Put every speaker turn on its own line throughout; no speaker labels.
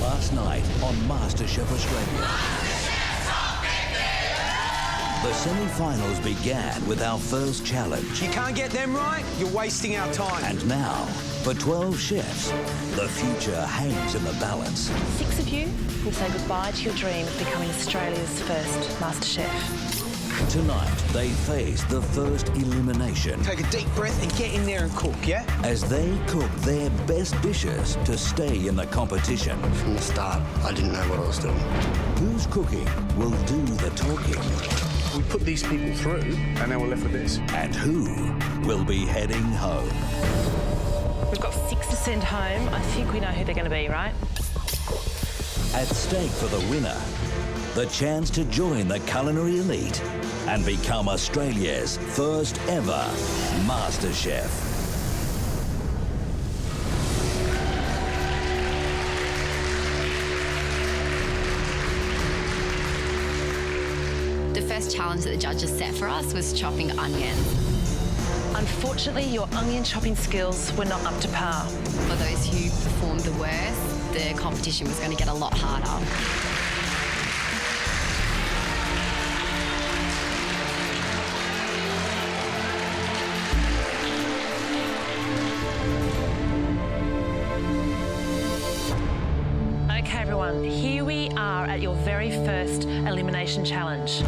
last night on MasterChef Australia. The semi-finals began with our first challenge.
You can't get them right, you're wasting our time.
And now, for 12 chefs, the future hangs in the balance.
6 of you will say goodbye to your dream of becoming Australia's first MasterChef.
Tonight, they face the first elimination.
Take a deep breath and get in there and cook, yeah?
As they cook their best dishes to stay in the competition.
From the start, I didn't know what I was doing.
Whose cooking will do the talking?
We put these people through, and now we're left with this.
And who will be heading home?
We've got 6 to send home. I think we know who they're going to be, right?
At stake for the winner, the chance to join the culinary elite and become Australia's first ever MasterChef.
The first challenge that the judges set for us was chopping onions.
Unfortunately, your onion chopping skills were not up to par.
For those who performed the worst, the competition was going to get a lot harder.
Okay, everyone, here we are at your very first elimination challenge.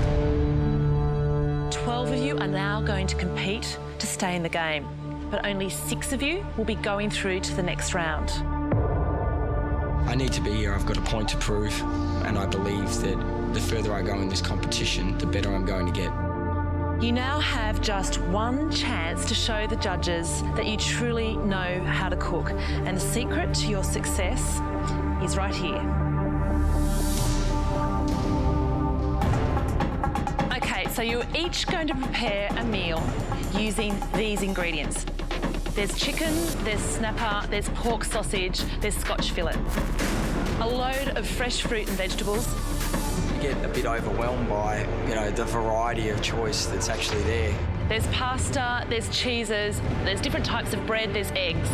12 of you are now going to compete to stay in the game, but only 6 of you will be going through to the next round.
I need to be here. I've got a point to prove, and I believe that the further I go in this competition, the better I'm going to get.
You now have just one chance to show the judges that you truly know how to cook, and the secret to your success is right here. Okay, so you're each going to prepare a meal using these ingredients. There's chicken, there's snapper, there's pork sausage, there's Scotch fillet. A load of fresh fruit and vegetables.
You get a bit overwhelmed by, the variety of choice that's actually there.
There's pasta, there's cheeses, there's different types of bread, there's eggs.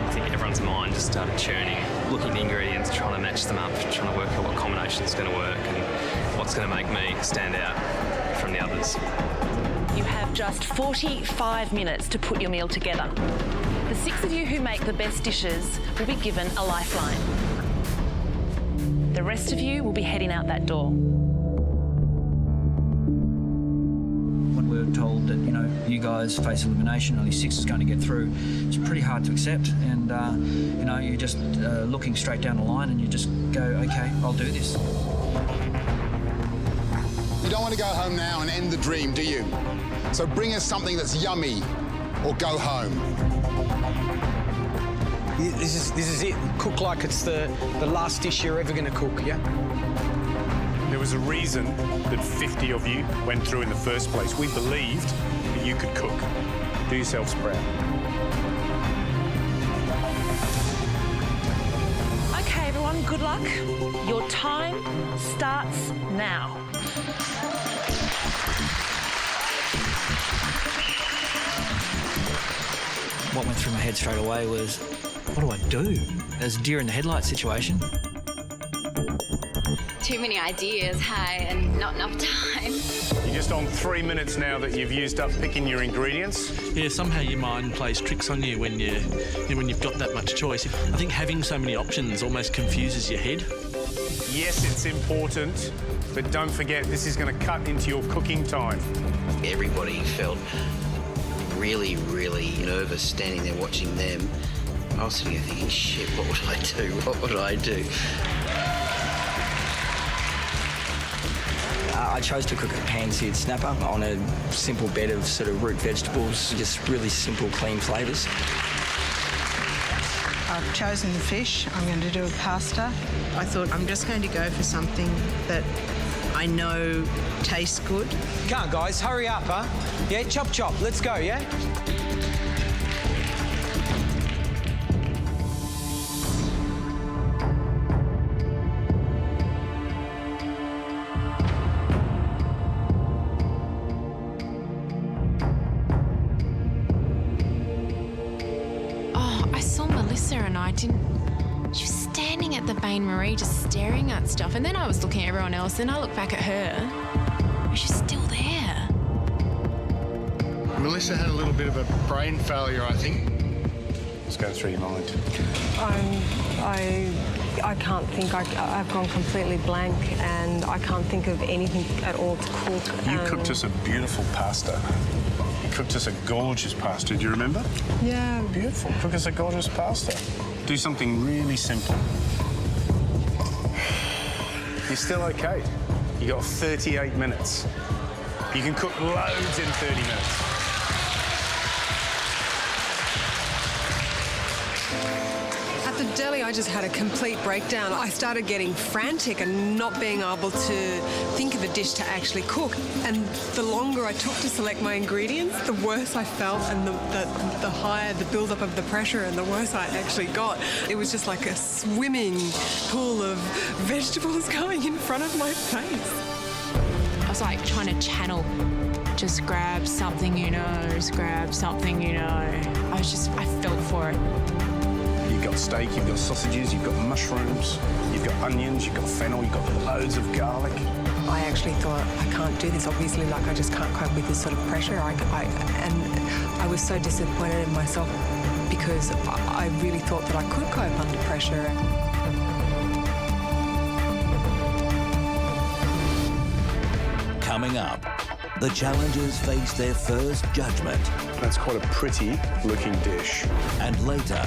I think everyone's mind just started churning, looking at the ingredients, trying to match them up, trying to work out what combination's going to work and what's going to make me stand out from the others.
You have just 45 minutes to put your meal together. The 6 of you who make the best dishes will be given a lifeline. The rest of you will be heading out that door.
When we were told that, you guys face elimination, only 6 is going to get through, it's pretty hard to accept. And, you're just looking straight down the line and you just go, okay, I'll do this.
You don't want to go home now and end the dream, do you? So bring us something that's yummy or go home.
This is it. Cook like it's the last dish you're ever going to cook, yeah?
There was a reason that 50 of you went through in the first place. We believed that you could cook. Do yourselves proud.
Okay, everyone, good luck. Your time starts now.
What went through my head straight away was, what do I do? There's a deer in the headlight situation.
Too many ideas, hey, and not enough time.
You're just on 3 minutes now that you've used up picking your ingredients.
Yeah, somehow your mind plays tricks on you when you've got that much choice. I think having so many options almost confuses your head.
Yes, it's important, but don't forget this is going to cut into your cooking time.
Everybody felt really, really nervous standing there watching them. I was sitting there thinking, shit, what would I do? What would I do?
I chose to cook a pan-seared snapper on a simple bed of sort of root vegetables, just really simple, clean flavours.
I've chosen the fish. I'm going to do a pasta.
I thought I'm just going to go for something that I know tastes good.
Come on, guys, hurry up, huh? Yeah, chop, chop. Let's go, yeah?
Oh, I saw Melissa and I didn't... She was standing at the bain-marie just staring at stuff. And then I was looking at everyone else, and I look back at her. She's still there.
Melissa had a little bit of a brain failure, I think.
What's going through your mind?
I can't think. I've gone completely blank, and I can't think of anything at all to cook.
You cooked us a beautiful pasta. You cooked us a gorgeous pasta. Do you remember?
Yeah.
Beautiful. Cook us a gorgeous pasta. Do something really simple. You're still okay. You got 38 minutes. You can cook loads in 30 minutes.
At the deli, I just had a complete breakdown. I started getting frantic and not being able to think of a dish to actually cook. And the longer I took to select my ingredients, the worse I felt, and the higher the build-up of the pressure and the worse I actually got. It was just like a swimming pool of vegetables going in front of my face.
I was like trying to channel, just grab something you know, just grab something you know. I felt for it.
You've got steak, you've got sausages, you've got mushrooms, you've got onions, you've got fennel, you've got loads of garlic.
I actually thought, I can't do this. Obviously, like, I just can't cope with this sort of pressure. And I was so disappointed in myself because I really thought that I could cope under pressure.
Coming up, the challengers face their first judgment.
That's quite a pretty looking dish.
And later,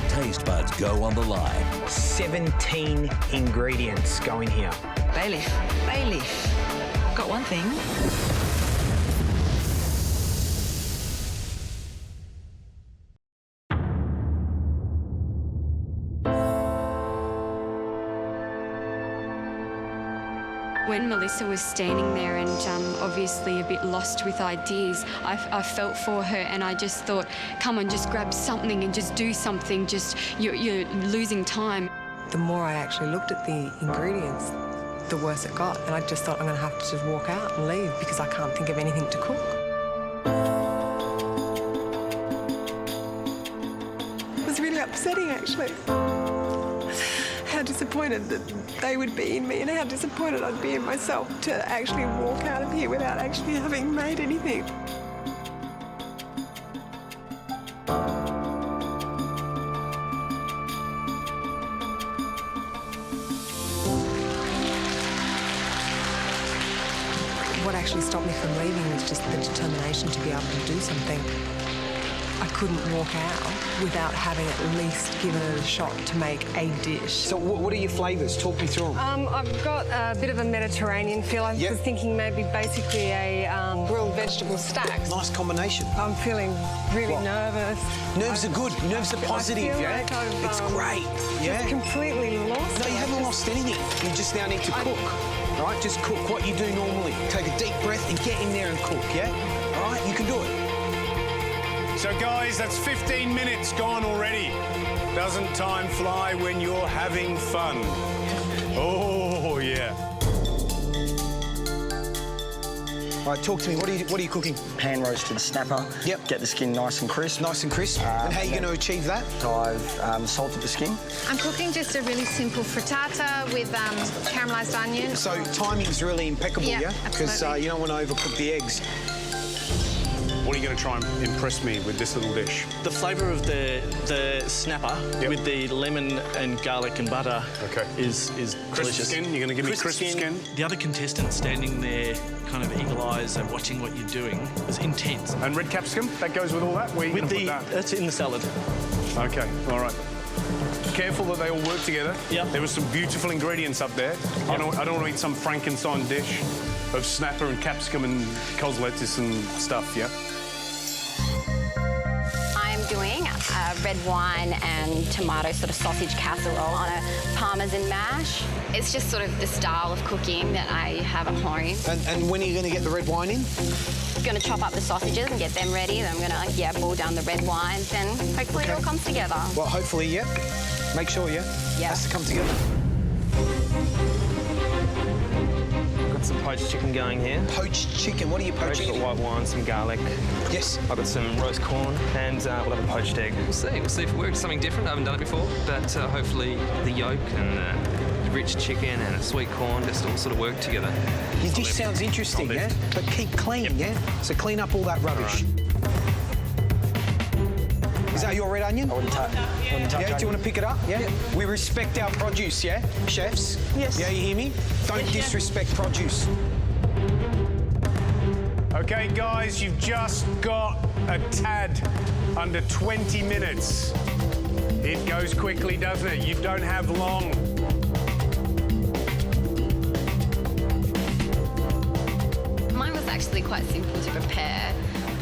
taste buds go on the line.
17 ingredients go in here.
Bay leaf. Bay leaf. Got one thing.
When Melissa was standing there and obviously a bit lost with ideas, I felt for her, and I just thought, come on, just grab something and just do something. Just you're losing time.
The more I actually looked at the ingredients, the worse it got. And I just thought I'm going to have to just walk out and leave because I can't think of anything to cook. It was really upsetting, actually. How disappointed that they would be in me and how disappointed I'd be in myself to actually walk out of here without actually having made anything. What actually stopped me from leaving was just the determination to be able to do something. I couldn't walk out without having at least given it a shot to make a dish.
So what are your flavours? Talk me through them.
I've got a bit of a Mediterranean feel. I was thinking maybe basically a grilled vegetable stack.
Nice combination.
I'm feeling really nervous.
Nerves are good. Nerves are positive, yeah?
Like
it's great, yeah?
Just completely lost.
No, you haven't lost anything. You just now need to cook, all right? Just cook what you do normally. Take a deep breath and get in there and cook, yeah? All right? You can do it.
So guys, that's 15 minutes gone already. Doesn't time fly when you're having fun? Oh, yeah.
All right, talk to me. What are you cooking?
Pan roasted snapper.
Yep.
Get the skin nice and crisp.
Nice and crisp. And how are you going to achieve that?
I've salted the skin.
I'm cooking just a really simple frittata with caramelised onion.
So timing's really impeccable, yeah? Because you don't want to overcook the eggs.
What are you going to try and impress me with this little dish?
The flavour of the snapper with the lemon and garlic and butter is
crisp
delicious.
Skin? You're going to give me crisp skin?
The other contestants standing there, kind of eagle eyes and watching what you're doing, was intense.
And red capsicum, that goes with all that? Where are you going to put that?
That's in the salad.
OK, all right. Careful that they all work together.
Yep.
There were some beautiful ingredients up there. I don't want to eat some Frankenstein dish of snapper and capsicum and cos lettuce and stuff, yeah?
I'm doing a red wine and tomato sort of sausage casserole on a parmesan mash. It's just sort of the style of cooking that I have at home.
And when are you going to get the red wine in?
Going to chop up the sausages and get them ready. Then I'm going to, boil down the red wine. Then hopefully it all comes together.
Well, hopefully, yeah. Make sure, yeah?
Yeah.
Has to come together.
got some poached chicken going here.
Poached chicken? What are you poaching?
I've got white wine, some garlic.
Yes.
I've got some roast corn, and we'll have a poached egg. We'll see if it works. Something different. I haven't done it before, but hopefully the yolk and the rich chicken and the sweet corn just all sort of work together.
It just sounds interesting, yeah? But keep clean, yeah? So clean up all that rubbish. Is that your red onion? I wouldn't touch yeah, do you want to pick it up? Yeah? We respect our produce, yeah? Chefs?
Yes.
Yeah, you hear me? Don't disrespect produce.
Okay, guys, you've just got a tad under 20 minutes. It goes quickly, doesn't it? You don't have long.
Mine was actually quite simple to prepare.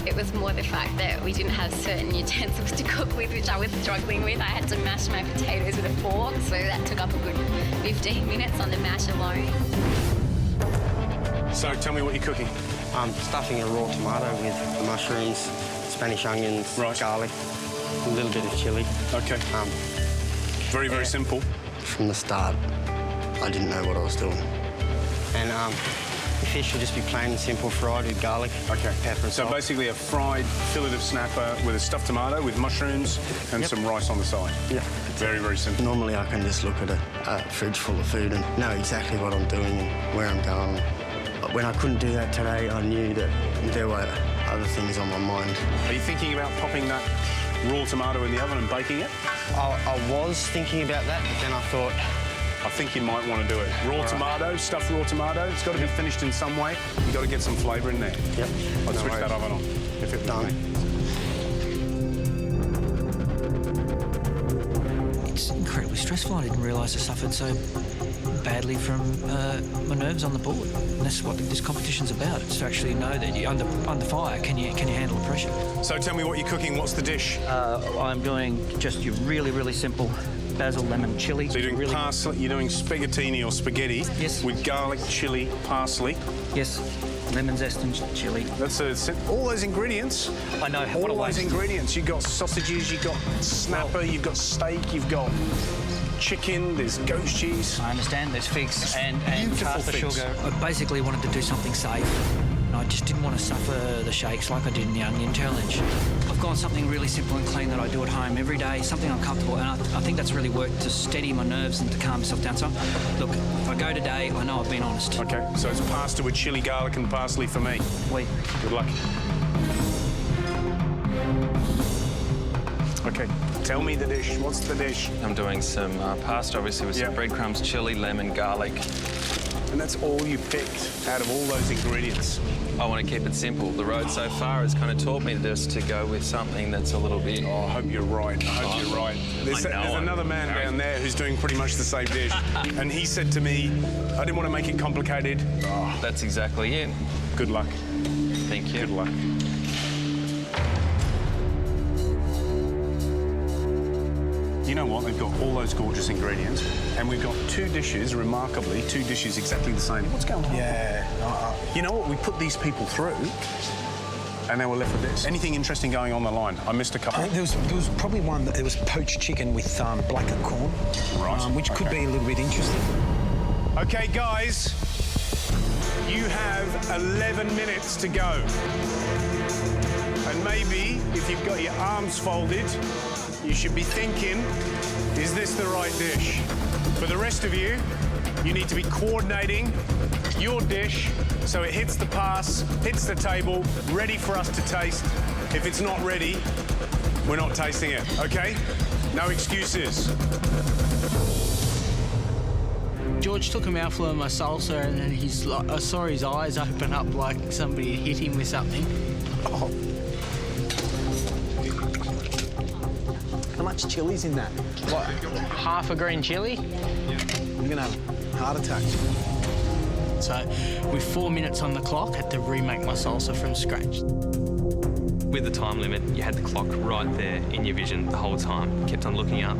It was more the fact that we didn't have certain utensils to cook with, which I was struggling with. I had to mash my potatoes with a fork, so that took up a good 15 minutes on the mash alone.
So tell me what you're cooking.
I'm stuffing a raw tomato with mushrooms, Spanish onions, garlic, a little bit of chilli.
Okay. Very, very simple.
From the start, I didn't know what I was doing. And the fish will just be plain and simple, fried with garlic, pepper and
So
salt.
basically a fried fillet of snapper with a stuffed tomato with mushrooms and some rice on the side.
Yeah.
Very, very simple.
Normally I can just look at a fridge full of food and know exactly what I'm doing and where I'm going. But when I couldn't do that today, I knew that there were other things on my mind.
Are you thinking about popping that raw tomato in the oven and baking it?
I was thinking about that, but then I thought,
I think you might want to do it. Raw tomato, stuffed raw tomato, it's got to be finished in some way. You've got to get some flavour in there.
Yep.
I'd switch that oven on if it done.
It's incredibly stressful. I didn't realise I suffered so badly from my nerves on the board. And that's what this competition's about. It's to actually know that you're under fire. Can you handle the pressure?
So tell me what you're cooking. What's the dish?
I'm doing just your really, really simple basil lemon chili.
So you're doing parsley, you're doing spaghettini or spaghetti with garlic, chili, parsley.
Yes, lemon zest and chili.
That's all those ingredients.
I know.
All those ingredients. You've got sausages, you've got snapper, you've got steak, you've got chicken, there's goat cheese.
I understand, there's figs and caster
figs.
sugar. I basically wanted to do something safe. I just didn't want to suffer the shakes like I did in the Onion Challenge. I've gone something really simple and clean that I do at home every day, something I'm comfortable, and I think that's really worked to steady my nerves and to calm myself down. So, look, if I go today, I know I've been honest.
Okay, so it's pasta with chili, garlic and parsley for me.
Oui.
Good luck. Okay, tell me the dish. What's the dish?
I'm doing some pasta, obviously, with some breadcrumbs, chili, lemon, garlic.
And that's all you picked out of all those ingredients?
I want to keep it simple. The road so far has kind of taught me just to go with something that's a little bit...
Oh, I hope you're right. I hope you're right. There's another man down there who's doing pretty much the same dish. And he said to me, I didn't want to make it complicated. Oh.
That's exactly it.
Good luck.
Thank you.
Good luck. You know what? They've got all those gorgeous ingredients, and we've got two dishes, remarkably, two dishes exactly the same. What's going on? Yeah. You know what? We put these people through, and they were left with this. Anything interesting going on the line? I missed a couple.
There was probably one that there was poached chicken with blacker corn, which could be a little bit interesting.
Okay, guys, you have 11 minutes to go. And maybe, if you've got your arms folded, you should be thinking, is this the right dish? For the rest of you, you need to be coordinating your dish so it hits the pass, hits the table, ready for us to taste. If it's not ready, we're not tasting it, okay? No excuses.
George took a mouthful of my salsa and then I saw his eyes open up like somebody hit him with something.
Oh. How much chili's in that?
What, half a green chili?
I'm gonna have a heart attack.
So, with 4 minutes on the clock, had to remake my salsa from scratch.
With the time limit, you had the clock right there in your vision the whole time. Kept on looking up,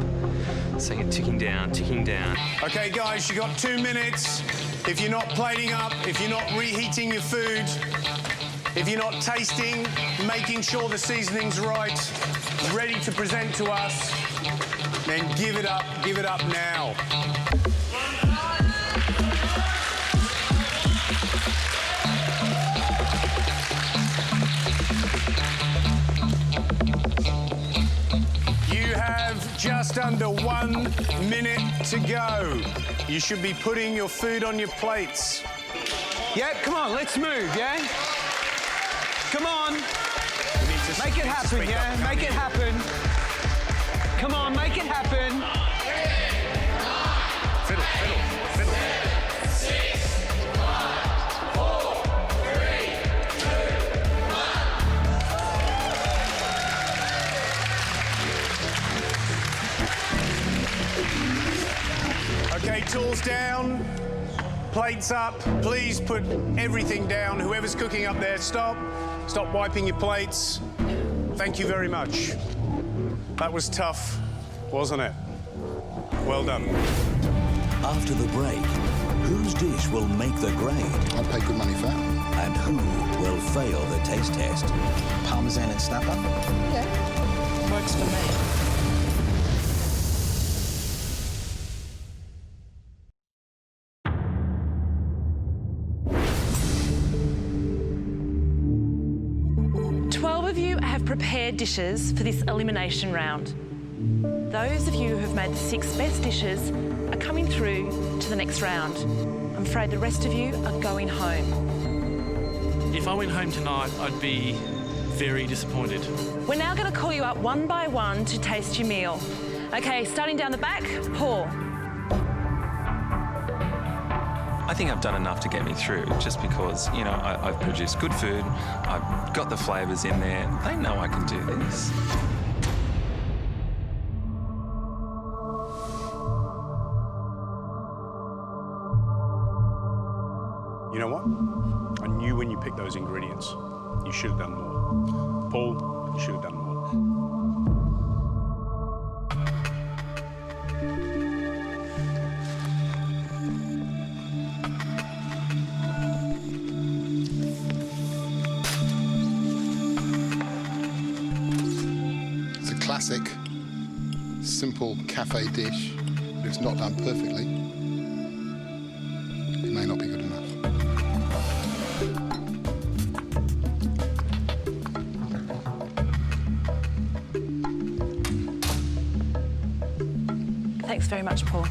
seeing it ticking down, ticking down.
Okay, guys, you got 2 minutes. If you're not plating up, if you're not reheating your food, if you're not tasting, making sure the seasoning's right, ready to present to us, then give it up now. Just under 1 minute to go. You should be putting your food on your plates.
Yeah, come on, let's move, yeah? Come on. Make it happen, yeah? Make it happen. Come on, make it happen.
Fiddle, fiddle, fiddle.
6, 5, 4, 3, 2, 1.
Okay, tools down, plates up. Please put everything down. Whoever's cooking up there, stop. Stop wiping your plates. Thank you very much. That was tough, wasn't it? Well done.
After the break, whose dish will make the grade?
I'd pay good money for that.
And who will fail the taste test?
Parmesan and snapper?
Yeah, works for me.
12 of you have prepared dishes for this elimination round. Those of you who have made the 6 best dishes are coming through to the next round. I'm afraid the rest of you are going home.
If I went home tonight, I'd be very disappointed.
We're now going to call you up one by one to taste your meal. Okay, starting down the back, Paul.
I think I've done enough to get me through, just because, you know, I've produced good food, I've got the flavours in there, they know I can do this.
You know what? I knew when you picked those ingredients, you should have done more. Paul, you should have done more.
It's a classic, simple cafe dish, but if it's not done perfectly, it may not be good enough.
Thanks very much, Paul.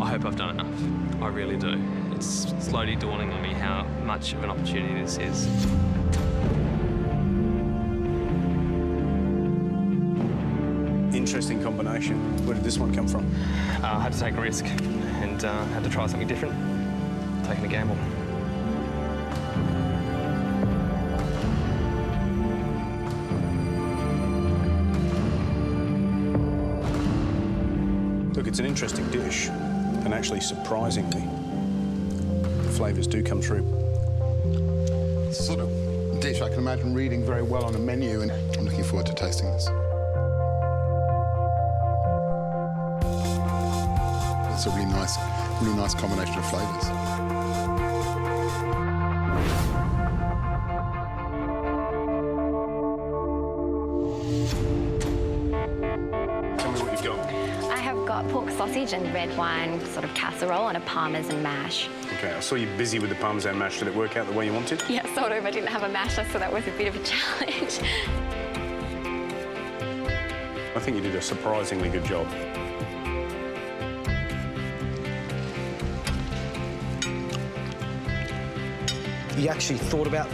I hope I've done enough. I really do. It's slowly dawning on me how much of an opportunity this is.
Interesting combination. Where did this one come from?
I had to take a risk and had to try something different. Taking a gamble.
Look, it's an interesting dish, and actually, surprisingly, the flavours do come through.
It's the sort of dish I can imagine reading very well on a menu, and I'm looking forward to tasting this. It's a really nice combination of flavours.
Tell me what you've got.
I have got pork sausage and red wine sort of casserole and a parmesan mash.
Okay, I saw you busy with the parmesan mash. Did it work out the way you wanted?
Yeah, sort of. I didn't have a masher, so that was a bit of a challenge.
I think you did a surprisingly good job.
You actually thought about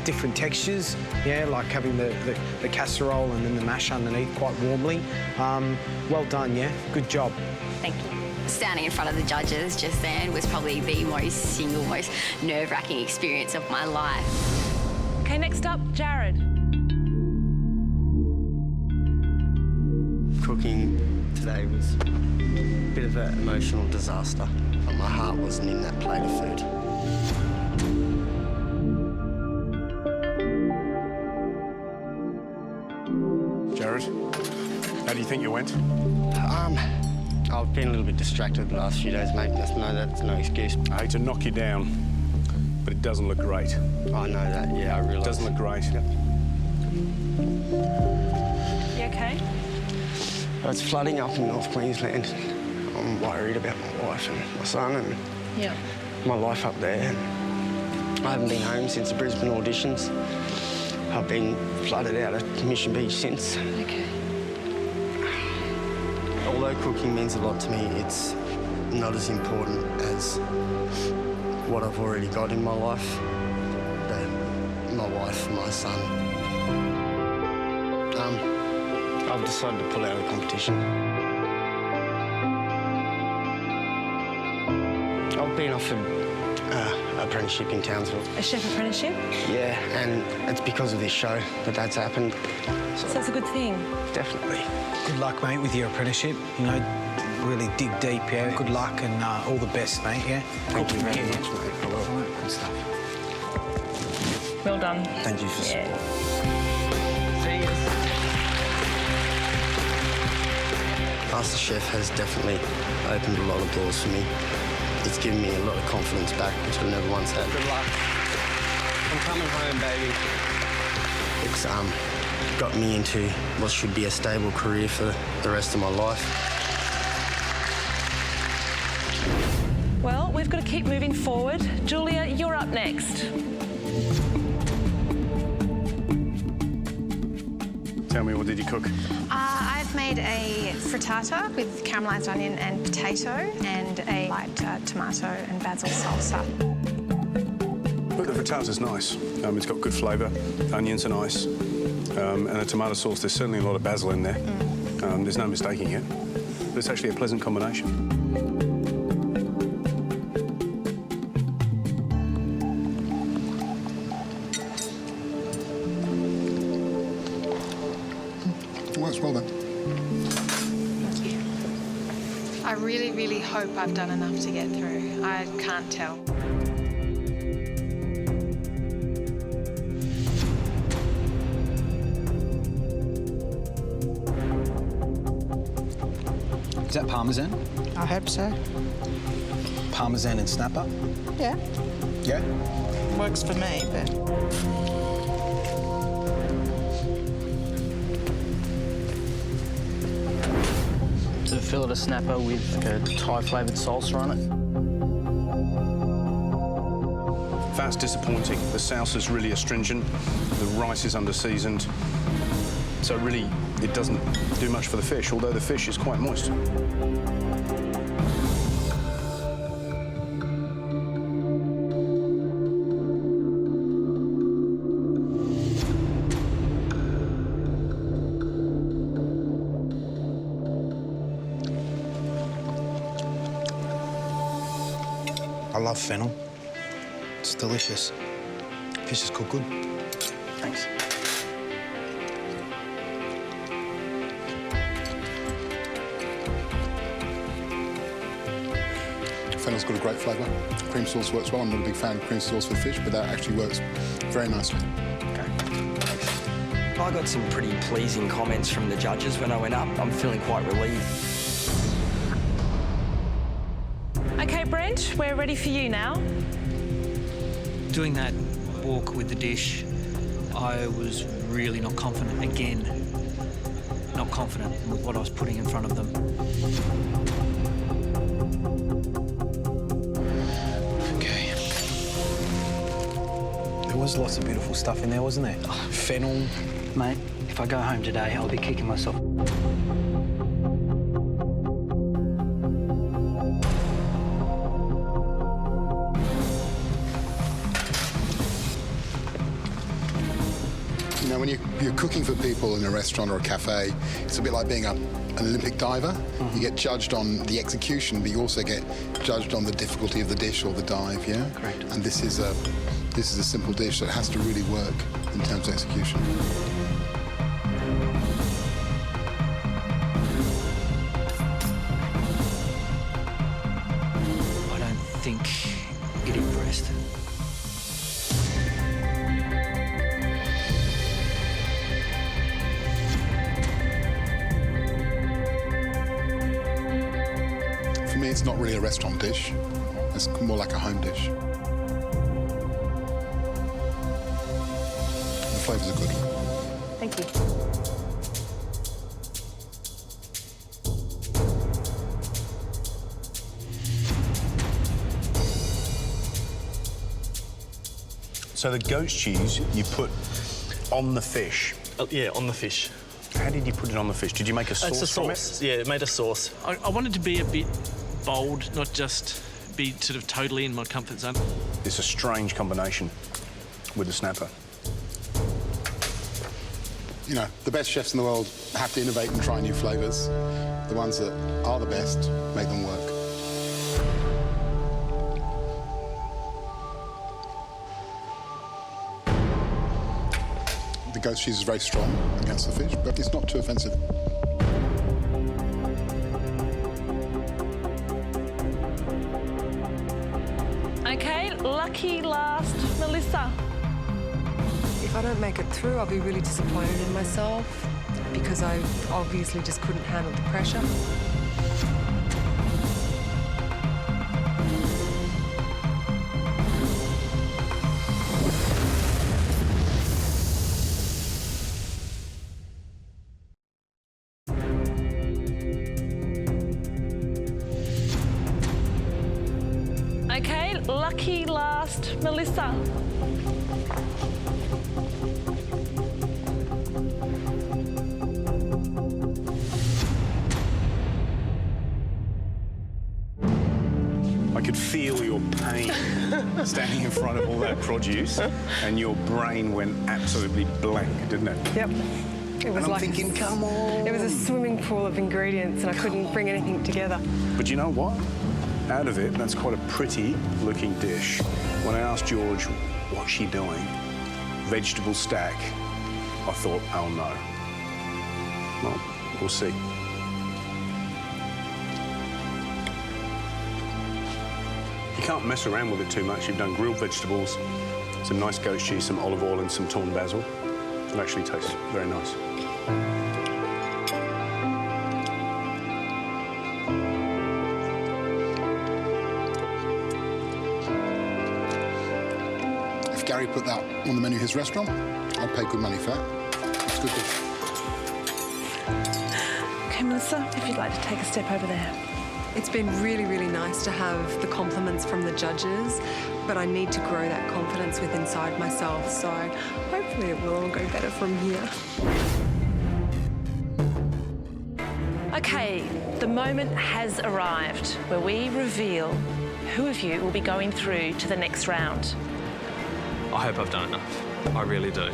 different textures, yeah, like having the casserole and then the mash underneath quite warmly. Well done, yeah, good job.
Thank you. Standing in front of the judges just then was probably the most nerve-wracking experience of my life.
Okay, next up, Jared.
Cooking today was a bit of an emotional disaster, but my heart wasn't in that plate of food.
Jared, how do you think you went?
I've been a little bit distracted the last few days, mate. That's no excuse.
I hate to knock you down, but it doesn't look great.
I know that, yeah, I realise.
It doesn't look great.
Yep.
You okay?
It's flooding up in North Queensland. I'm worried about my wife and my son and my life up there. I haven't been home since the Brisbane auditions. I've been flooded out of Mission Beach since.
Okay.
Although cooking means a lot to me, it's not as important as what I've already got in my life. My wife and my son. I've decided to pull out of the competition. I've been offered an apprenticeship in Townsville.
A chef apprenticeship?
Yeah, and it's because of this show that that's happened.
So that's a good thing.
Definitely.
Good luck, mate, with your apprenticeship. You know, really dig deep, yeah. Good luck and all the best, mate, yeah?
Thank you very much, mate. Hello. Good stuff.
Well done.
Thank you for support.
See you.
MasterChef has definitely opened a lot of doors for me. It's given me a lot of confidence back, which I never once had. Good luck. I'm coming home, baby. It's got me into what should be a stable career for the rest of my life.
Well, we've got to keep moving forward. Julia, you're up next.
Tell me, what did you cook?
I've made a frittata with caramelised onion and potato and a light tomato and basil salsa.
Look, the frittata's nice. It's got good flavour. Onions are nice. And the tomato sauce, there's certainly a lot of basil in there. There's no mistaking it. But it's actually a pleasant combination.
Works well then.
Thank you. I really, really hope I've done enough to get through. I can't tell.
Is that parmesan?
I hope so.
Parmesan and snapper?
Yeah.
Yeah?
Works for me, but...
To fillet a snapper with like a Thai-flavoured salsa on it.
That's disappointing. The salsa's really astringent. The rice is under-seasoned. So really, it doesn't do much for the fish, although the fish is quite moist.
I love fennel. It's delicious. Fish is cooked good.
Thanks.
Fennel's got a great flavour. Cream sauce works well. I'm not a big fan of cream sauce for fish, but that actually works very nicely.
Okay, thanks. I got some pretty pleasing comments from the judges when I went up. I'm feeling quite relieved.
OK, Brent, we're ready for you now.
Doing that walk with the dish, I was really not confident again. Not confident with what I was putting in front of them.
Okay. There was lots of beautiful stuff in there, wasn't there? Fennel.
Mate, if I go home today, I'll be kicking myself.
You know, when you're cooking for people in a restaurant or a cafe, it's a bit like being an Olympic diver. You get judged on the execution, but you also get judged on the difficulty of the dish or the dive, yeah?
Correct.
And this is a simple dish that has to really work in terms of execution.
I don't think it impressed.
For me, it's not really a restaurant dish. It's more like a home dish. The flavours are good.
Thank you.
So the goat's cheese, you put on the fish.
Yeah, on the fish.
How did you put it on the fish? Did you make a sauce
It's a
from
sauce.
it?
Yeah, it made a sauce.
I wanted to be a bit bold, not just be sort of totally in my comfort zone.
It's a strange combination with the snapper.
You know, the best chefs in the world have to innovate and try new flavours. The ones that are the best make them work. The goat cheese is very strong against the fish, but it's not too offensive.
Okay, lucky last, Melissa.
If I don't make it through, I'll be really disappointed in myself because I obviously just couldn't handle the pressure.
Okay, lucky last, Melissa.
I could feel your pain standing in front of all that produce, and your brain went absolutely blank, didn't it?
Yep. It was
I'm
like
thinking, come on.
It was a swimming pool of ingredients, and I couldn't bring anything together.
But you know what? Out of it, that's quite a pretty looking dish. When I asked George, what's she doing? Vegetable stack. I thought, oh no. Well, we'll see. You can't mess around with it too much. You've done grilled vegetables, some nice goat cheese, some olive oil and some torn basil. It actually tastes very nice.
If Gary put that on the menu of his restaurant, I'd pay good money for that. It's good dish.
Okay, Melissa, if you'd like to take a step over there.
It's been really, really nice to have the compliments from the judges, but I need to grow that confidence within inside myself, so hopefully it will all go better from here.
Okay, the moment has arrived where we reveal who of you will be going through to the next round.
I hope I've done enough. I really do.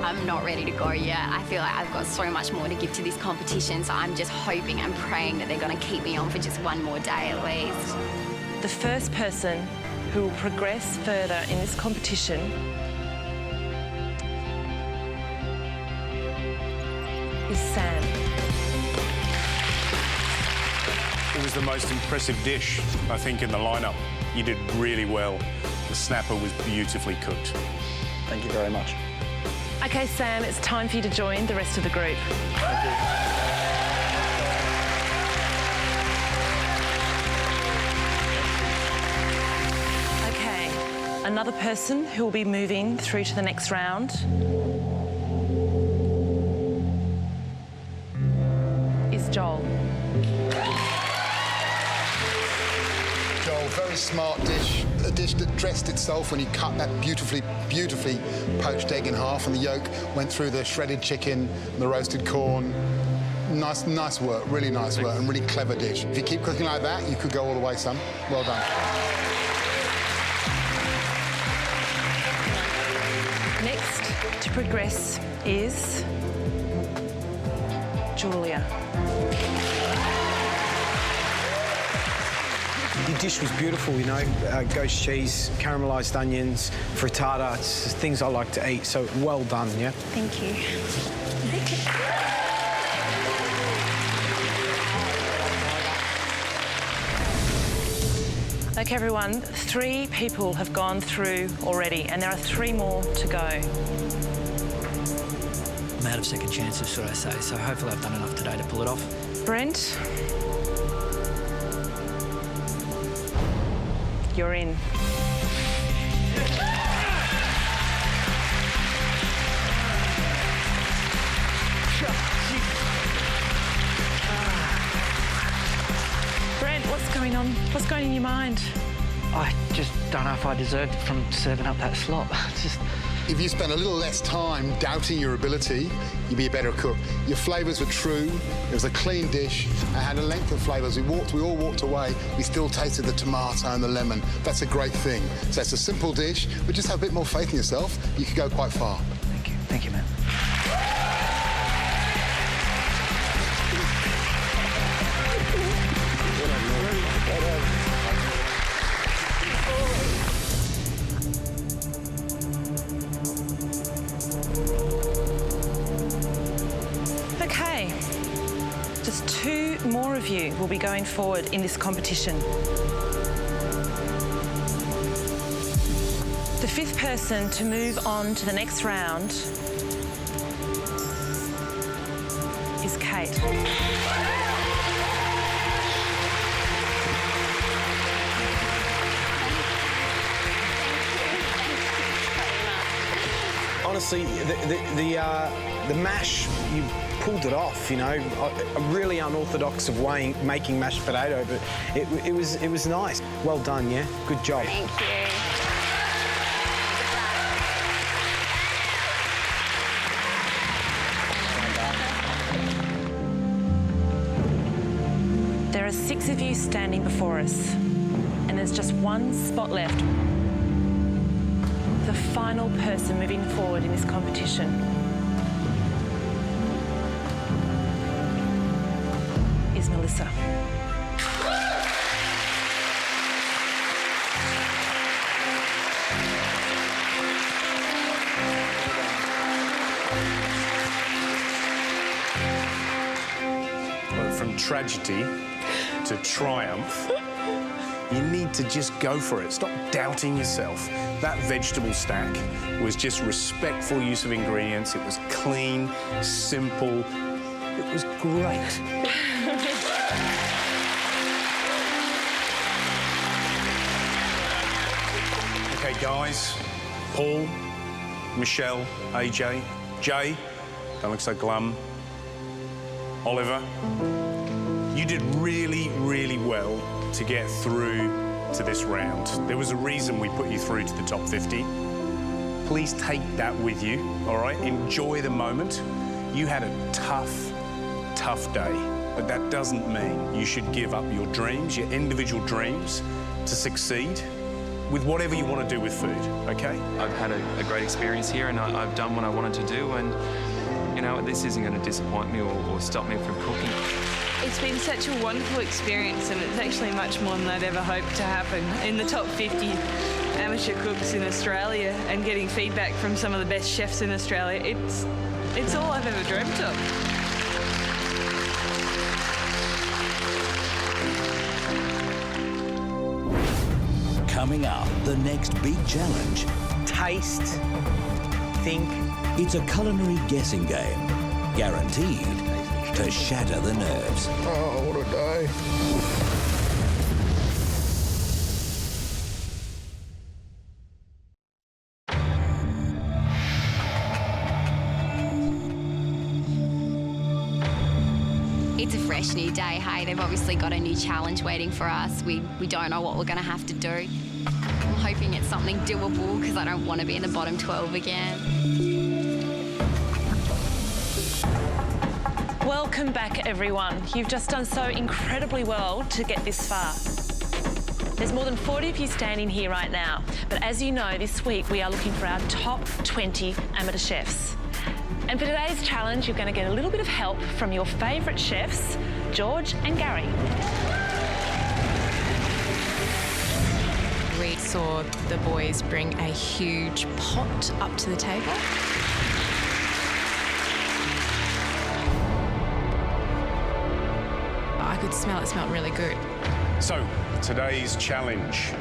I'm not ready to go yet. I feel like I've got so much more to give to this competition, so I'm just hoping and praying that they're going to keep me on for just one more day at least.
The first person who will progress further in this competition is Sam.
It was the most impressive dish, I think, in the lineup. You did really well. The snapper was beautifully cooked.
Thank you very much.
Okay, Sam, it's time for you to join the rest of the group.
Thank you.
Okay, another person who will be moving through to the next round is Joel.
Joel, very smart dish. A dish that dressed itself when you cut that beautifully poached egg in half, and the yolk went through the shredded chicken and the roasted corn. Nice work, really nice work, and really clever dish. If you keep cooking like that, you could go all the way, son. Well done.
Next to progress is Julia.
Your dish was beautiful, you know, ghost cheese, caramelised onions, frittata, it's just things I like to eat, so well done, yeah?
Thank you.
Okay, everyone, 3 people have gone through already, and there are 3 more to go.
I'm out of second chances, should I say, so hopefully I've done enough today to pull it off.
Brent, you're in. Brent, what's going on? What's going in your mind?
I just don't know if I deserved it from serving up that slop. It's just...
If you spend a little less time doubting your ability, you'd be a better cook. Your flavours were true. It was a clean dish. It had a length of flavours. We all walked away. We still tasted the tomato and the lemon. That's a great thing. So it's a simple dish, but just have a bit more faith in yourself. You could go quite far.
Thank you. Thank you, man.
Okay, just 2 more of you will be going forward in this competition. The 5th person to move on to the next round is Kate.
Honestly, the mash, you pulled it off, you know. A really unorthodox of making mashed potato, but it was nice. Well done, yeah? Good job.
Thank you.
There are 6 of you standing before us, and there's just 1 spot left. The final person moving forward in this competition is Melissa.
Well, from tragedy to triumph, you need to just go for it. Stop doubting yourself. That vegetable stack was just respectful use of ingredients. It was clean, simple. It was great. Okay, guys. Paul, Michelle, AJ, Jay, don't look so glum. Oliver, you did really, really well to get through to this round. There was a reason we put you through to the top 50. Please take that with you, all right? Enjoy the moment. You had a tough, tough day, but that doesn't mean you should give up your dreams, your individual dreams, to succeed with whatever you want to do with food, okay?
I've had a great experience here, and I've done what I wanted to do, and you know, this isn't going to disappoint me or stop me from cooking.
It's been such a wonderful experience, and it's actually much more than I'd ever hoped to happen. In the top 50 amateur cooks in Australia and getting feedback from some of the best chefs in Australia, it's all I've ever dreamt of.
Coming up, the next big challenge.
Taste, think.
It's a culinary guessing game, guaranteed to shatter the nerves.
Oh, what a day.
It's a fresh new day, hey. They've obviously got a new challenge waiting for us. We don't know what we're going to have to do. I'm hoping it's something doable because I don't want to be in the bottom 12 again.
Welcome back, everyone. You've just done so incredibly well to get this far. There's more than 40 of you standing here right now, but as you know, this week we are looking for our top 20 amateur chefs. And for today's challenge, you're going to get a little bit of help from your favourite chefs, George and Gary.
We saw the boys bring a huge pot up to the table. I could smell it smelled really good.
So, today's challenge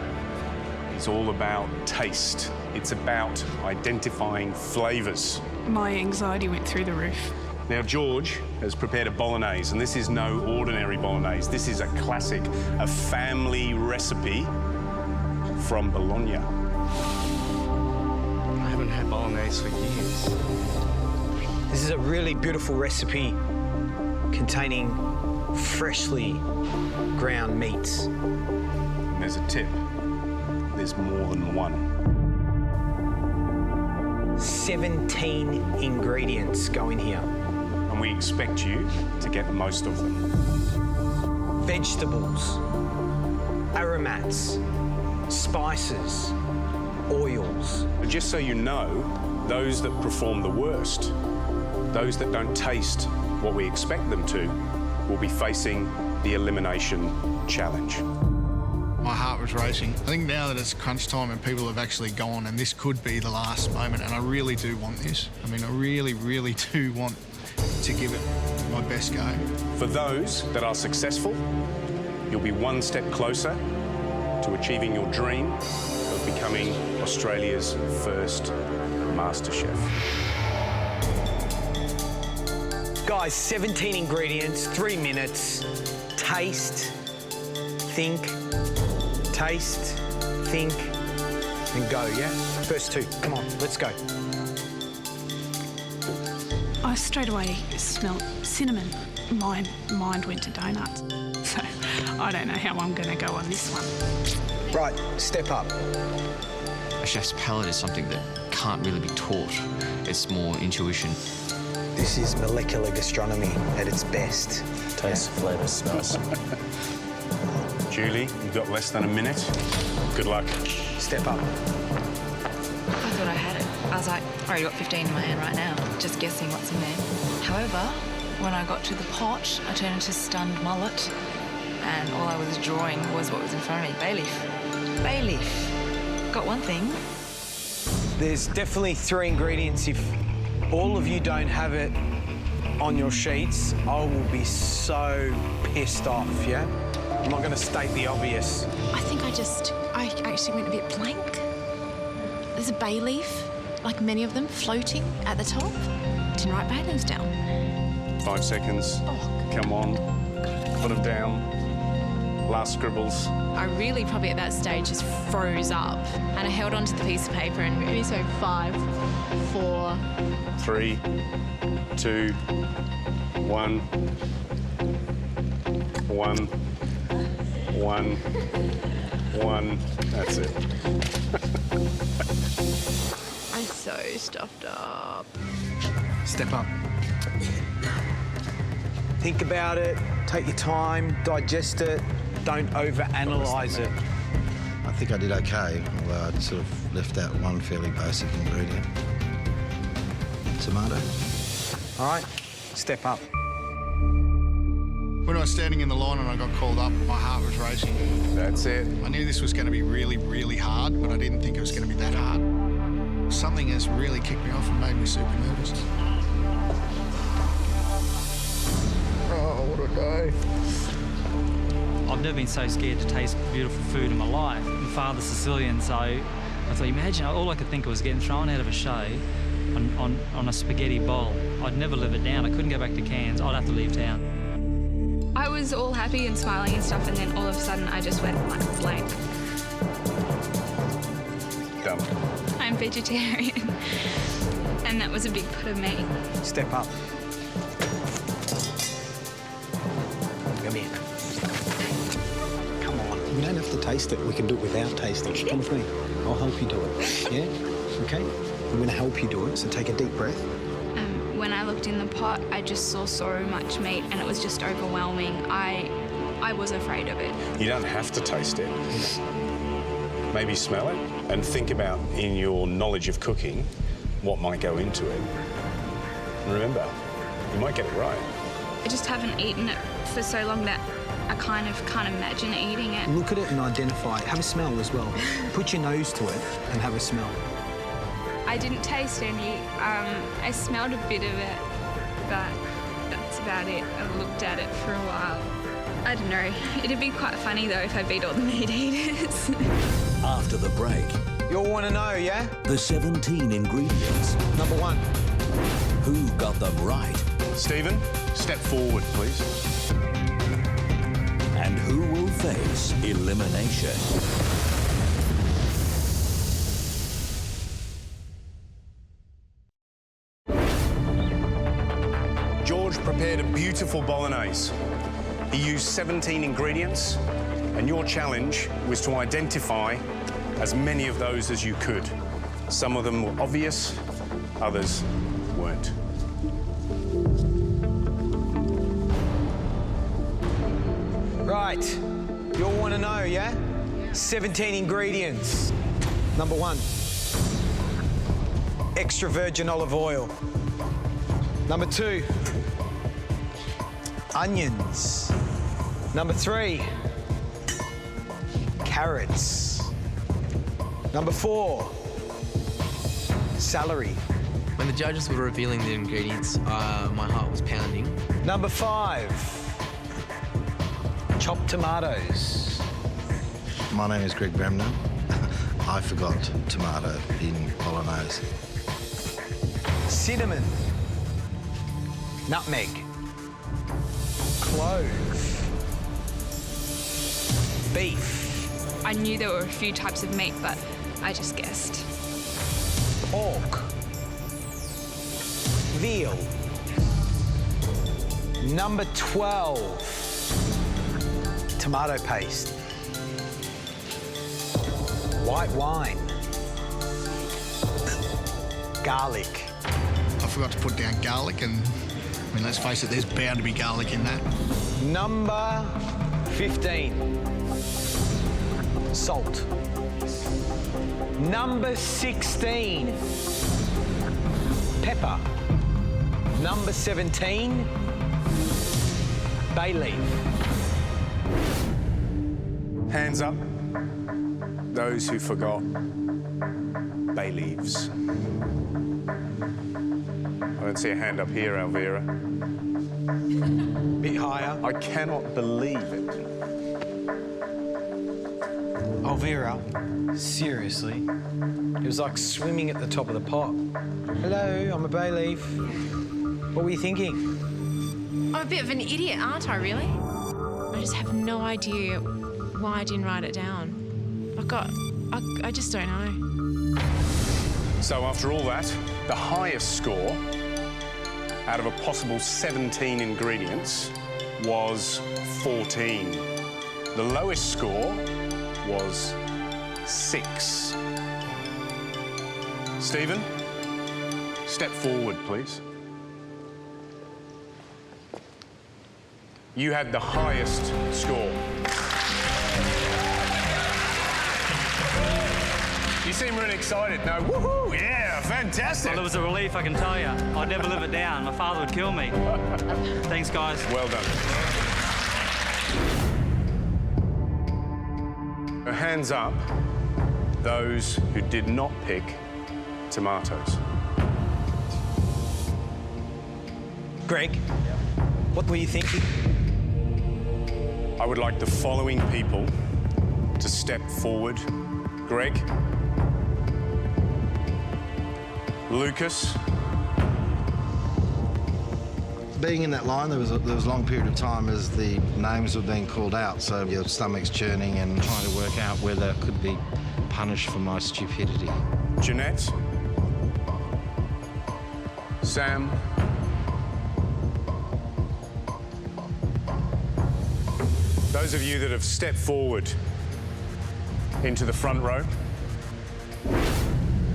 is all about taste. It's about identifying flavours.
My anxiety went through the roof.
Now, George has prepared a Bolognese, and this is no ordinary Bolognese. This is a classic, a family recipe from Bologna.
I haven't had Bolognese for years.
This is a really beautiful recipe containing freshly ground meats.
There's a tip. There's more than one.
17 ingredients go in here.
And we expect you to get most of them.
Vegetables, aromats, spices, oils.
Just so you know, those that perform the worst, those that don't taste what we expect them to, will be facing the elimination challenge.
My heart was racing. I think now that it's crunch time and people have actually gone, and this could be the last moment, and I really do want this. I mean, I really, really do want to give it my best go.
For those that are successful, you'll be one step closer to achieving your dream of becoming Australia's first MasterChef.
Guys, 17 ingredients, 3 minutes. Taste, think, taste, think, and go, yeah? First 2, come on, let's go.
I straight away smelled cinnamon. My mind went to donuts. So I don't know how I'm going to go on this one.
Right, step up.
A chef's palate is something that can't really be taught. It's more intuition.
This is molecular gastronomy at its best.
Taste, flavour, smells.
Julie, you've got less than a minute. Good luck.
Step up.
I thought I had it. I was like, I already got 15 in my hand right now, just guessing what's in there. However, when I got to the pot, I turned into stunned mullet, and all I was drawing was what was in front of me. Bay leaf. Bay leaf. Got one thing.
There's definitely 3 ingredients. If all of you don't have it on your sheets, I will be so pissed off, yeah? I'm not going to state the obvious.
I think I actually went a bit blank. There's a bay leaf, like many of them, floating at the top. Didn't write bay leaves down.
5 seconds. Come on. Put them down. Last scribbles.
I really probably at that stage just froze up, and I held onto the piece of paper and maybe so 5, 4...
3, 2, 1. 1. 1. That's it.
I'm so stuffed up.
Step up. Think about it, take your time, digest it, don't overanalyze it.
I think I did okay, although I'd sort of left out one fairly basic ingredient. Tomato.
All right, step up.
When I was standing in the line and I got called up, my heart was racing.
That's it.
I knew this was going to be really, really hard, but I didn't think it was going to be that hard. Something has really kicked me off and made me super nervous. Oh, what a day.
I've never been so scared to taste beautiful food in my life. My father's Sicilian, so I thought, imagine, all I could think of was getting thrown out of a show on a spaghetti bowl. I'd never live it down. I couldn't go back to Cairns. I'd have to leave town.
I was all happy and smiling and stuff, and then all of a sudden I just went like blank.
Done.
I'm vegetarian, and that was a big part of me.
Step up. Come here. Come on. We don't have to taste it. We can do it without tasting. Come with me. I'll help you do it. Yeah? Okay? I'm going to help you do it, so take a deep breath.
When I looked in the pot, I just saw so much meat, and it was just overwhelming. I was afraid of it.
You don't have to taste it. Maybe smell it and think about, in your knowledge of cooking, what might go into it. And remember, you might get it right.
I just haven't eaten it for so long that I kind of can't imagine eating it.
Look at it and identify it. Have a smell as well. Put your nose to it and have a smell.
I didn't taste any. I smelled a bit of it, but that's about it. I looked at it for a while. I don't know. It'd be quite funny, though, if I beat all the meat eaters.
After the break...
You all want to know, yeah?
The 17 ingredients.
Number 1.
Who got them right?
Stephen, step forward, please.
And who will face elimination?
George prepared a beautiful Bolognese. He used 17 ingredients, and your challenge was to identify as many of those as you could. Some of them were obvious, others weren't.
Right, you all want to know, yeah? 17 ingredients. Number 1, extra virgin olive oil. Number 2, onions. Number 3, carrots. Number 4, celery.
When the judges were revealing the ingredients, my heart was pounding.
Number 5, chopped tomatoes.
My name is Greg Bremner. I forgot tomato in Bolognese.
Cinnamon. Nutmeg. Clove. Beef.
I knew there were a few types of meat, but I just guessed.
Pork. Veal. Number 12. Tomato paste. White wine. Garlic.
I forgot to put down garlic, and I mean, let's face it, there's bound to be garlic in that.
Number 15. Salt. Number 16. Pepper. Number 17. Bay leaf.
Hands up. Those who forgot bay leaves. I don't see a hand up here, Elvira.
Bit higher.
I cannot believe it.
Elvira, seriously? It was like swimming at the top of the pot. Hello, I'm a bay leaf. What were you thinking?
I'm a bit of an idiot, aren't I, really? I just have no idea why I didn't write it down. I just don't know.
So after all that, the highest score out of a possible 17 ingredients was 14. The lowest score was 6. Stephen, step forward, please. You had the highest score. You seem really excited. No, woohoo, yeah, fantastic.
Well, it was a relief, I can tell you. I'd never live it down. My father would kill me. Thanks, guys.
Well done. Hands up, those who did not pick tomatoes.
Greg, what were you thinking?
I would like the following people to step forward. Greg, Lucas.
Being in that line, there was a long period of time as the names were being called out, so your stomach's churning and trying to work out whether I could be punished for my stupidity.
Jeanette. Sam. Those of you that have stepped forward into the front row,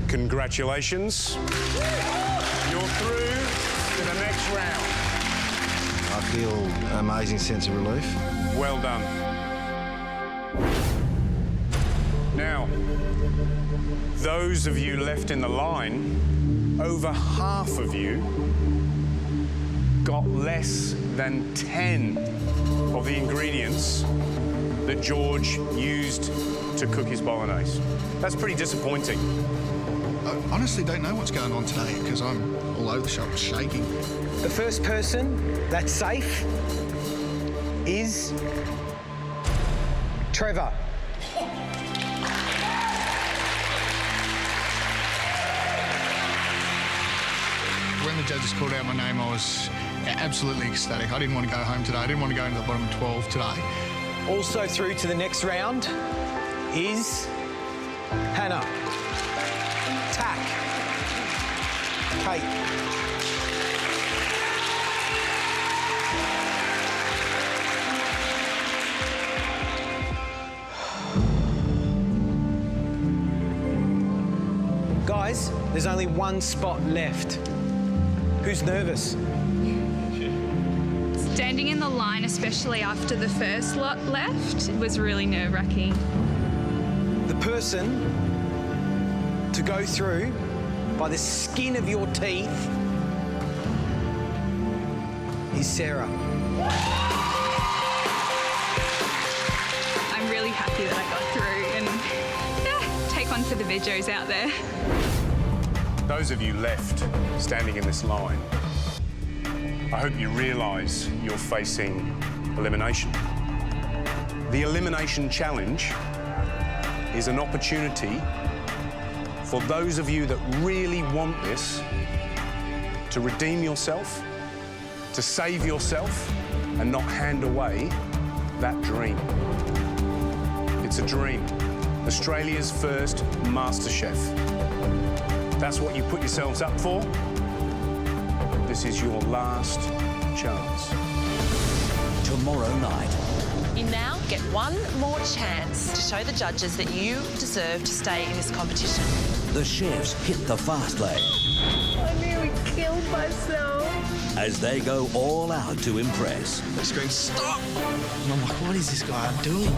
congratulations. You're through to the next round.
I feel an amazing sense of relief.
Well done. Now, those of you left in the line, over half of you got less than 10 of the ingredients that George used to cook his bolognese. That's pretty disappointing.
I honestly don't know what's going on today because I'm all over the shop shaking.
The first person that's safe is Trevor.
When the judges called out my name, I was absolutely ecstatic. I didn't want to go home today. I didn't want to go into the bottom 12 today.
Also through to the next round is Hannah, Tack, Kate. Guys, there's only one spot left. Who's nervous?
Standing in the line, especially after the first lot left, was really nerve-wracking.
The person to go through by the skin of your teeth is Sarah.
I'm really happy that I got through and take one for the vegos out there.
Those of you left standing in this line, I hope you realise you're facing elimination. The Elimination Challenge is an opportunity for those of you that really want this to redeem yourself, to save yourself, and not hand away that dream. It's a dream. Australia's first MasterChef. That's what you put yourselves up for. This is your last chance.
Tomorrow night.
You now get one more chance to show the judges that you deserve to stay in this competition.
The chefs hit the fast lane
I nearly killed myself.
as they go all out to impress.
I scream, stop! And I'm like, what is this guy doing?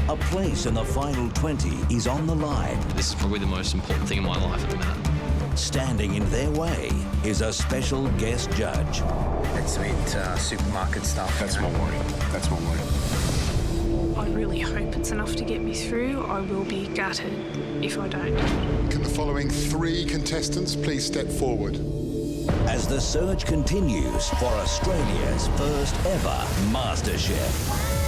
A place in the final 20 is on the line.
This is probably the most important thing in my life at the minute.
Standing in their way is a special guest judge.
It's a bit supermarket stuff.
That's my worry. That's my worry.
I really hope it's enough to get me through. I will be gutted if I don't.
Can the following 3 contestants please step forward?
As the search continues for Australia's first ever MasterChef.